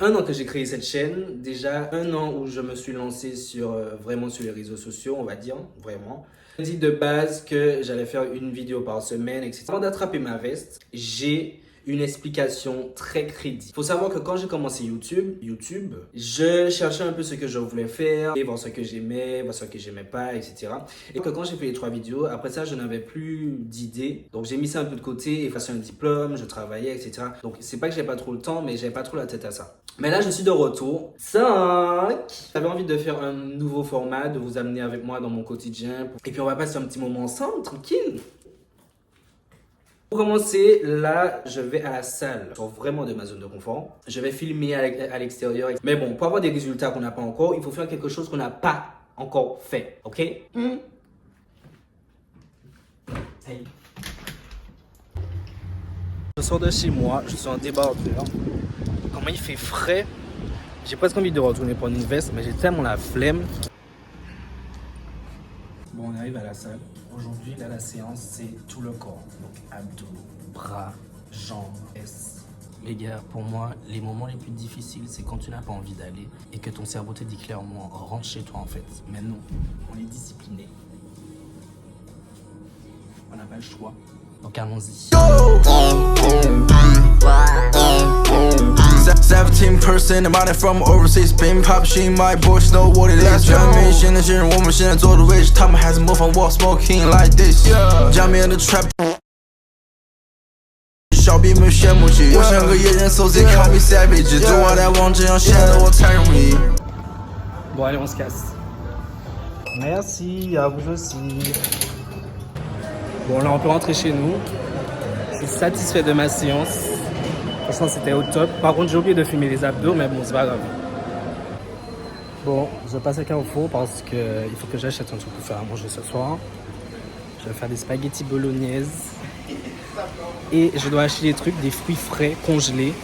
un an que j'ai créé cette chaîne, déjà un an où je me suis lancé vraiment sur les réseaux sociaux, on va dire, vraiment. J'ai dit de base que j'allais faire une vidéo par semaine, etc. Avant d'attraper ma veste, j'ai une explication très crédible. Il faut savoir que quand j'ai commencé YouTube, je cherchais un peu ce que je voulais faire, voir ce que j'aimais, voir ce que j'aimais pas, etc. Et que quand j'ai fait les 3 vidéos, après ça, je n'avais plus d'idées. Donc j'ai mis ça un peu de côté et passé un diplôme, je travaillais, etc. Donc c'est pas que j'ai pas trop le temps, mais j'avais pas trop la tête à ça. Mais là, je suis de retour. 5. J'avais envie de faire un nouveau format, de vous amener avec moi dans mon quotidien. Et puis on va passer un petit moment ensemble, tranquille. Pour commencer, là, je vais à la salle. Je sors vraiment de ma zone de confort. Je vais filmer à l'extérieur. Mais bon, pour avoir des résultats qu'on n'a pas encore, il faut faire quelque chose qu'on n'a pas encore fait. Ok? Hey. Je sors de chez moi, je suis en débardeur. Comment il fait frais. J'ai presque envie de retourner prendre une veste, mais j'ai tellement la flemme. Bon, on arrive à la salle. Aujourd'hui, là, la séance, c'est tout le corps. Donc, abdos, bras, jambes, fesses. Les gars, pour moi, les moments les plus difficiles, c'est quand tu n'as pas envie d'aller et que ton cerveau te dit clairement, rentre chez toi, en fait. Mais non, on est discipliné. On n'a pas le choix. Donc, allons-y. 17%的 money from overseas Pin pop she my boys know what it is 全明星的新人我们现在做的位置他们还在模仿我 smoking like this 加冕的 trap 小兵们羡慕起我像个野人 so they call me savage 做我来往这样显得我太容易 Bon, allez, on se casse. Merci, à vous aussi. Bon, là, on peut rentrer chez nous. Je suis satisfait de ma séance. Franchement, c'était au top. Par contre, j'ai oublié de filmer les abdos, mais bon, c'est pas grave. Bon, je passe à Carrefour parce qu'il faut que j'achète un truc pour faire à manger ce soir. Je vais faire des spaghettis bolognaises. Et je dois acheter des trucs, des fruits frais congelés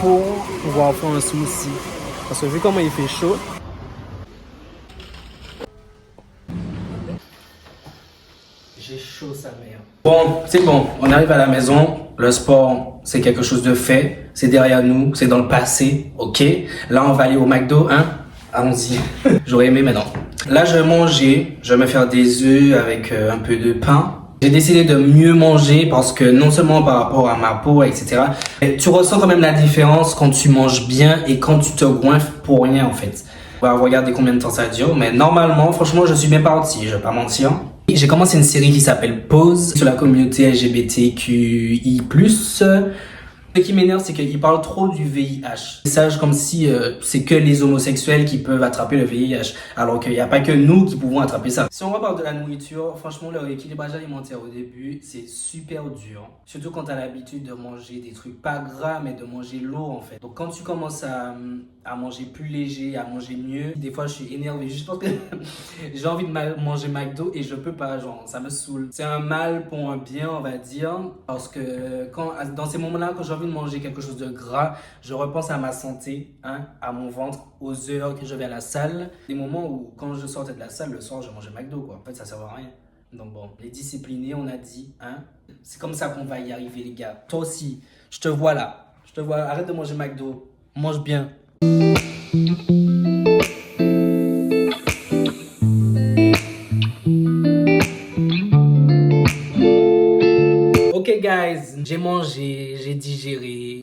pour pouvoir faire un smoothie. Parce que vu comment il fait chaud, j'ai chaud sa mère. Bon, c'est bon, on arrive à la maison. Le sport, c'est quelque chose de fait. C'est derrière nous, c'est dans le passé, ok? Là, on va aller au McDo, hein? Allons-y. J'aurais aimé, mais non. Là, je vais manger. Je vais me faire des œufs avec un peu de pain. J'ai décidé de mieux manger parce que non seulement par rapport à ma peau, etc. Mais tu ressens quand même la différence quand tu manges bien et quand tu te goinfres pour rien, en fait. On va regarder combien de temps ça dure. Mais normalement, franchement, je suis bien parti. Je vais pas mentir. J'ai commencé une série qui s'appelle Pause sur la communauté LGBTQI+. Ce qui m'énerve, c'est qu'ils parlent trop du VIH. Message comme si c'est que les homosexuels qui peuvent attraper le VIH, alors qu'il n'y a pas que nous qui pouvons attraper ça. Si on reparle de la nourriture, franchement, leur équilibrage alimentaire au début, c'est super dur. Surtout quand tu as l'habitude de manger des trucs pas gras, mais de manger lourd en fait. Donc quand tu commences à manger plus léger, à manger mieux, des fois je suis énervé juste parce que j'ai envie de manger McDo et je peux pas, genre ça me saoule. C'est un mal pour un bien, on va dire, parce que dans ces moments-là, quand j'ai envie de manger quelque chose de gras, je repense à ma santé, hein, à mon ventre, aux heures que je vais à la salle. Des moments où, quand je sortais de la salle, le soir, je mangeais McDo, quoi. En fait, ça sert à rien. Donc bon, les disciplinés, on a dit, hein, c'est comme ça qu'on va y arriver, les gars. Toi aussi, je te vois là. Je te vois, arrête de manger McDo. Mange bien. Ok guys, j'ai mangé, j'ai digéré,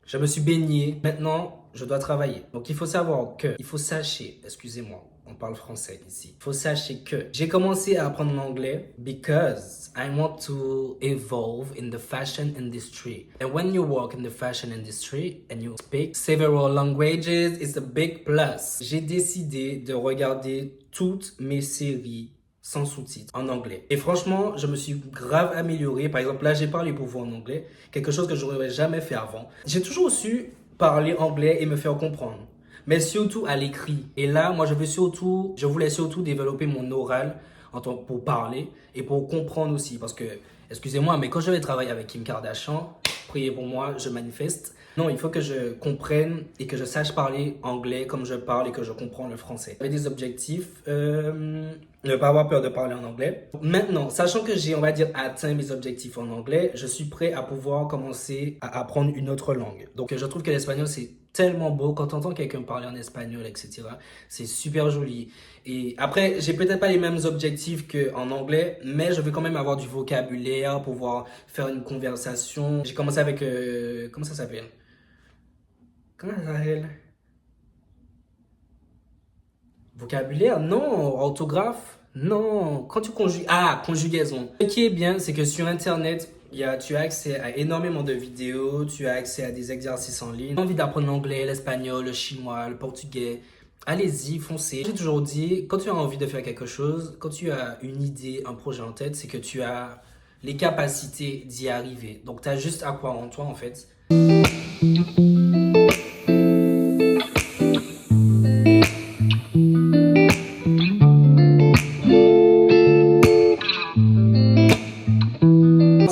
je me suis baigné. Maintenant, je dois travailler. Donc il faut savoir que, il faut sachez, excusez-moi, on parle français ici. Il faut sachez que j'ai commencé à apprendre l'anglais because I want to evolve in the fashion industry. And when you work in the fashion industry and you speak several languages, it's a big plus. J'ai décidé de regarder toutes mes séries sans sous-titres, en anglais. Et franchement, je me suis grave amélioré. Par exemple, là, j'ai parlé pour vous en anglais. Quelque chose que je n'aurais jamais fait avant. J'ai toujours su parler anglais et me faire comprendre. Mais surtout à l'écrit. Et là, moi, je voulais surtout développer mon oral pour parler et pour comprendre aussi. Parce que, excusez-moi, mais quand je vais travailler avec Kim Kardashian, priez pour moi, je manifeste. Non, il faut que je comprenne et que je sache parler anglais comme je parle et que je comprends le français. Avec des objectifs, ne pas avoir peur de parler en anglais. Maintenant, sachant que j'ai, on va dire, atteint mes objectifs en anglais, je suis prêt à pouvoir commencer à apprendre une autre langue. Donc, je trouve que l'espagnol, c'est tellement beau. Quand tu entends quelqu'un parler en espagnol, etc., c'est super joli. Et après, j'ai peut-être pas les mêmes objectifs qu'en anglais, mais je veux quand même avoir du vocabulaire, pouvoir faire une conversation. J'ai commencé avec... comment ça s'appelle? Comment ça s'appelle? Vocabulaire? Non. Orthographe? Non. Quand tu conjugues... Ah, conjugaison. Ce qui est bien, c'est que sur Internet, tu as accès à énormément de vidéos, tu as accès à des exercices en ligne. Tu as envie d'apprendre l'anglais, l'espagnol, le chinois, le portugais. Allez-y, foncez. J'ai toujours dit, quand tu as envie de faire quelque chose, quand tu as une idée, un projet en tête, c'est que tu as les capacités d'y arriver. Donc, tu as juste à croire en toi, en fait.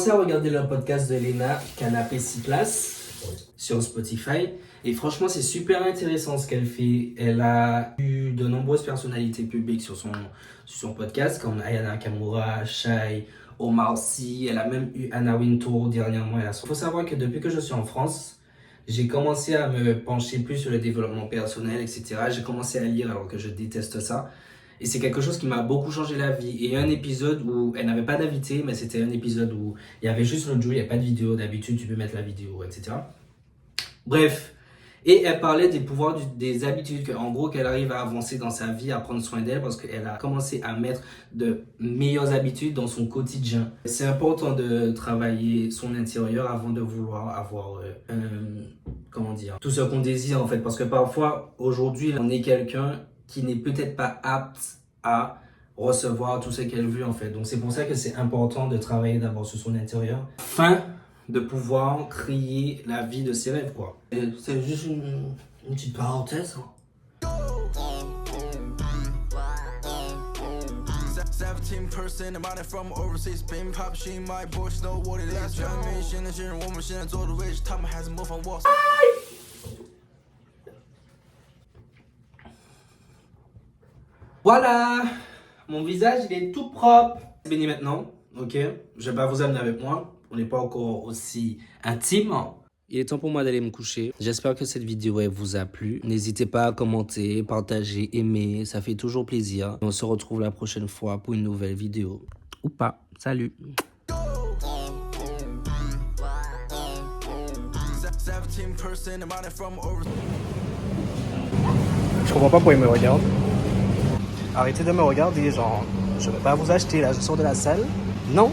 À regarder le podcast de Léna, Canapé 6 places, sur Spotify. Et franchement, c'est super intéressant ce qu'elle fait. Elle a eu de nombreuses personnalités publiques sur son podcast, comme Aya Nakamura, Shai, Omar Sy. Elle a même eu Anna Wintour dernièrement. Il faut savoir que depuis que je suis en France, j'ai commencé à me pencher plus sur le développement personnel, etc. J'ai commencé à lire alors que je déteste ça. Et c'est quelque chose qui m'a beaucoup changé la vie. Et il y a un épisode où elle n'avait pas d'invité, mais c'était un épisode où il y avait juste l'audio, il n'y a pas de vidéo. D'habitude, tu peux mettre la vidéo, etc. Bref. Et elle parlait des pouvoirs, des habitudes, en gros, qu'elle arrive à avancer dans sa vie, à prendre soin d'elle, parce qu'elle a commencé à mettre de meilleures habitudes dans son quotidien. C'est important de travailler son intérieur avant de vouloir avoir, comment dire, tout ce qu'on désire, en fait. Parce que parfois, aujourd'hui, on est quelqu'un qui n'est peut-être pas apte à recevoir tout ce qu'elle veut, en fait. Donc, c'est pour ça que c'est important de travailler d'abord sur son intérieur, afin de pouvoir créer la vie de ses rêves, quoi. Et c'est juste une petite parenthèse, hein. 17% about it from overseas spin pop she my boys know what it is 全民现在新人我们现在做的位置他们还是模仿我 Voilà, mon visage il est tout propre. C'est fini maintenant, ok? Je vais pas vous amener avec moi, on n'est pas encore aussi intime. Il est temps pour moi d'aller me coucher. J'espère que cette vidéo elle vous a plu. N'hésitez pas à commenter, partager, aimer, ça fait toujours plaisir. On se retrouve la prochaine fois pour une nouvelle vidéo. Ou pas, salut! Je comprends pas pourquoi il me regarde. Arrêtez de me regarder, genre, je vais pas vous acheter là, je sors de la salle. Non,